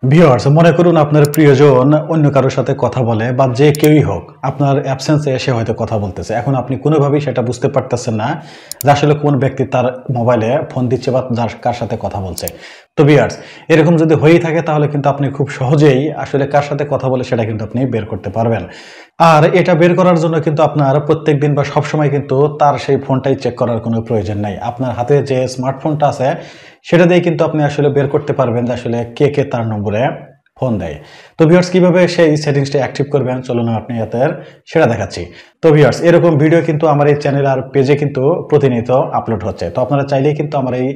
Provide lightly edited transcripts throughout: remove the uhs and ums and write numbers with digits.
Viewers মনে করুন আপনার প্রিয়জন অন্য কারোর সাথে কথা বলে বা যে কেউই হোক আপনার অ্যাবসেন্সে এসে হয়তো কথা বলতেছে। এখন আপনি কোনোভাবেই সেটা বুঝতে পারতেছেন না যে আসলে কোন ব্যক্তি তার মোবাইলে ফোন দিচ্ছে বা কার সাথে কথা বলছে। তো ভিউয়ার্স এরকম যদি হয়েই থাকে তাহলে কিন্তু আপনি খুব সহজেই আসলে কার সাথে কথা বলে সেটা কিন্তু আপনি বের করতে পারবেন। আর এটা বের করার জন্য কিন্তু আপনার প্রত্যেকদিন বা সবসময় কিন্তু তার সেই ফোনটাই চেক করার কোনো প্রয়োজন নাই। আপনার হাতে যে স্মার্টফোনটা আছে সেটা দিয়ে কিন্তু আপনি আসলে বের করতে পারবেন যে আসলে কে তার নম্বরে ফোন দেয়। তো ভিউয়ার্স কিভাবে সেই সেটিংসটা অ্যাক্টিভ করবেন চলুন আপনি এদের সেটা দেখাচ্ছি। তো ভিউয়ার্স এরকম ভিডিও কিন্তু আমার এই চ্যানেল আর পেজে কিন্তু প্রতিনিয়ত আপলোড হচ্ছে। তো আপনারা চাইলেই কিন্তু আমার এই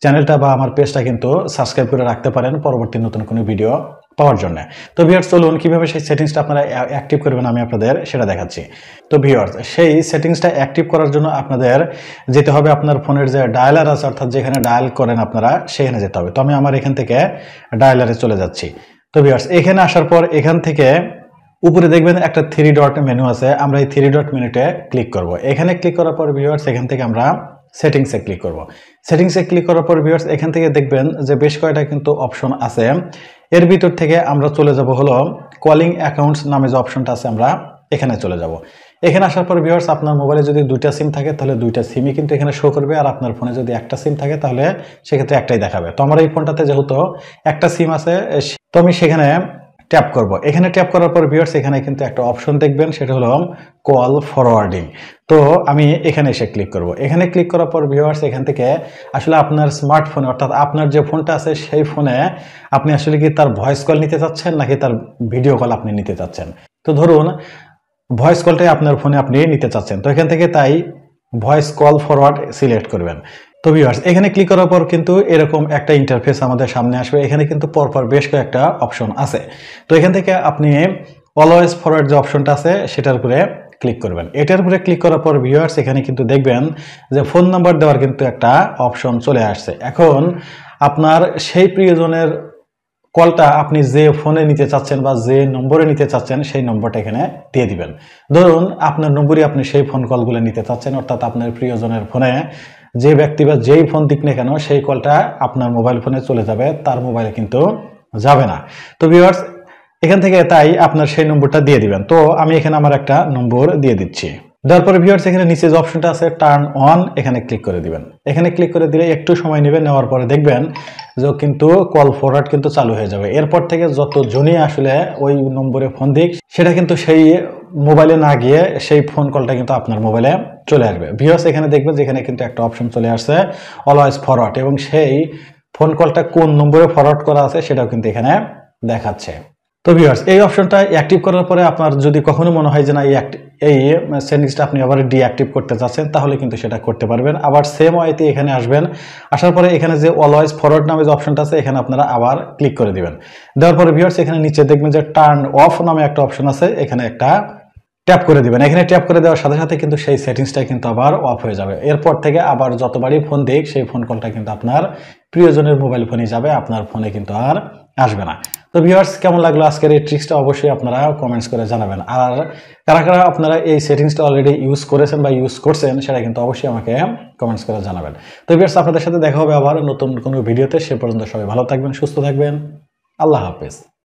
চ্যানেলটা বা আমার পেজটা কিন্তু সাবস্ক্রাইব করে রাখতে পারেন পরবর্তী নতুন কোনো ভিডিও পাওয়ার জন্য। তো ভিউয়ার্স চলুন কিভাবে সেই সেটিংসটা আপনারা অ্যাক্টিভ করবেন আমি আপনাদের সেটা দেখাচ্ছি। তো ভিউয়ার্স সেই সেটিংসটা অ্যাক্টিভ করার জন্য আপনাদের যেতে হবে আপনার ফোনের যে ডায়ালার আছে অর্থাৎ যেখানে ডায়াল করেন আপনারা সেখানে যেতে হবে। তো আমি আমার এখান থেকে ডায়ালারে চলে যাচ্ছি। তো ভিউয়ার্স এখানে আসার পর এখান থেকে উপরে দেখবেন একটা 3 ডট মেনু আছে। আমরা এই 3 ডট মেনুতে ক্লিক করব। এখানে ক্লিক করার পর ভিউয়ার্স এখান থেকে আমরা সেটিংসে ক্লিক করব। সেটিংসে ক্লিক করার পর ভিউয়ার্স এখান থেকে দেখবেন যে বেশ কয়েকটা কিন্তু অপশন আছে। এর ভিতর থেকে আমরা চলে যাব হলো কলিং অ্যাকাউন্টস নামে যে অপশনটা আছে আমরা এখানে চলে যাব। এখানে আসার পর ভিউয়ার্স আপনার মোবাইলে যদি দুইটা সিম থাকে তাহলে দুইটা সিমই কিন্তু এখানে শো করবে, আর আপনার ফোনে যদি একটা সিম থাকে তাহলে সেক্ষেত্রে একটাই দেখাবে। তো আমার এই ফোনটাতে যেহেতু একটা সিম আছে তো আমি সেখানে ট্যাপ করব। এখানে ট্যাপ করার পর ভিউয়ার্স এখানে কিন্তু একটা অপশন দেখবেন সেটা হলো কল ফরওয়ার্ডিং। তো আমি এখানে এসে ক্লিক করব। এখানে ক্লিক করার পর ভিউয়ার্স এখান থেকে আসলে আপনার স্মার্টফোনে অর্থাৎ আপনার যে ফোনটা আছে সেই ফোনে আপনি আসলে কি তার ভয়েস কল নিতে চাচ্ছেন নাকি তার ভিডিও কল আপনি নিতে চাচ্ছেন। তো ধরুন ভয়েস কলটাই আপনার ফোনে আপনি নিতে চাচ্ছেন, তো এখান থেকে তাই ভয়েস কল ফরওয়ার্ড সিলেক্ট করবেন। তো ভিউয়ার্স এখানে ক্লিক করার পর কিন্তু এরকম একটা ইন্টারফেস আমাদের সামনে আসবে। এখানে কিন্তু পরপর বেশ কয়েকটা অপশন আছে। তো এখান থেকে আপনি অলওয়েজ ফরওয়ার্ড যে অপশনটা আছে সেটার উপরে ক্লিক করবেন। এটার উপরে ক্লিক করার পর ভিউয়ার্স এখানে কিন্তু দেখবেন যে ফোন নাম্বার দেওয়ার কিন্তু একটা অপশন চলে আসছে। এখন আপনার সেই প্রিয়জনের কলটা আপনি যে ফোনে নিতে চাচ্ছেন বা যে নম্বরে নিতে চাচ্ছেন সেই নম্বরটা এখানে দিয়ে দিবেন। ধরুন আপনার নম্বরে আপনি সেই ফোন কলগুলো নিতে চাচ্ছেন, অর্থাৎ আপনার প্রিয়জনের ফোনে যে ব্যক্তি বা যেই ফোন দিক না কেন সেই কলটা আপনার মোবাইল ফোনে চলে যাবে, তার মোবাইলে কিন্তু যাবে না। তো ভিউয়ার্স এখান থেকে তাই আপনার সেই নম্বরটা দিয়ে দিবেন। তো আমি এখানে আমার একটা নম্বর দিয়ে দিচ্ছি। দেওয়ার পরে ভিউয়ার্স এখানে নিচে যে অপশনটা আছে টার্ন অন এখানে ক্লিক করে দিবেন। এখানে ক্লিক করে দিলে একটু সময় নেবে, নেওয়ার পরে দেখবেন যে কিন্তু কল ফরওয়ার্ড কিন্তু চালু হয়ে যাবে। এরপর থেকে যতজনই আসলে ওই নম্বরে ফোন দিক সেটা কিন্তু সেই মোবাইলে না গিয়ে সেই ফোন কলটা কিন্তু আপনার মোবাইলে চলে আসবে। ভিউয়ার্স এখানে দেখবেন যেখানে কিন্তু একটা অপশন চলে আসছে অলওয়েজ ফরওয়ার্ড, এবং সেই ফোন কলটা কোন নম্বরে ফরওয়ার্ড করা আছে সেটাও কিন্তু এখানে দেখাচ্ছে। তো ভিউয়ার্স এই অপশনটা অ্যাক্টিভ করার পরে আপনার যদি কখনো মনে হয় যে না এই সেটিংসটা আপনি আবার ডিঅ্যাক্টিভ করতে চাচ্ছেন তাহলে কিন্তু সেটা করতে পারবেন। আবার সেম ওয়েতে এখানে আসবেন, আসার পরে এখানে যে অলওয়েজ ফরওয়ার্ড নামে যে অপশনটা আছে এখানে আপনারা আবার ক্লিক করে দিবেন। দেওয়ার পরে ভিউয়ার্স এখানে নিচে দেখবেন যে টার্ন অফ নামে একটা অপশন আছে, এখানে একটা ট্যাপ করে দিবেন। এখানে ট্যাপ করে দেওয়ার সাথে সাথে কিন্তু সেই সেটিংসটা কিন্তু আবার অফ হয়ে যাবে। এরপর থেকে আবার যতবারই ফোন দিক সেই ফোন কলটা কিন্তু আপনার প্রিয়জনের মোবাইল ফোনে যাবে, আপনার ফোনে কিন্তু আর আসবে না। তো ভিউয়ার্স কেমন লাগলো আজকের এই ট্রিক্সটা অবশ্যই আপনারা কমেন্টস করে জানাবেন। আর কারা কারা আপনারা এই সেটিংসটা অলরেডি ইউজ করেছেন বা ইউজ করছেন সেটা কিন্তু অবশ্যই আমাকে কমেন্টস করে জানাবেন। তো ভিউয়ার্স আপনাদের সাথে দেখা হবে আবার নতুন কোনো ভিডিওতে। সে পর্যন্ত সবাই ভালো থাকবেন, সুস্থ থাকবেন। আল্লাহ হাফেজ।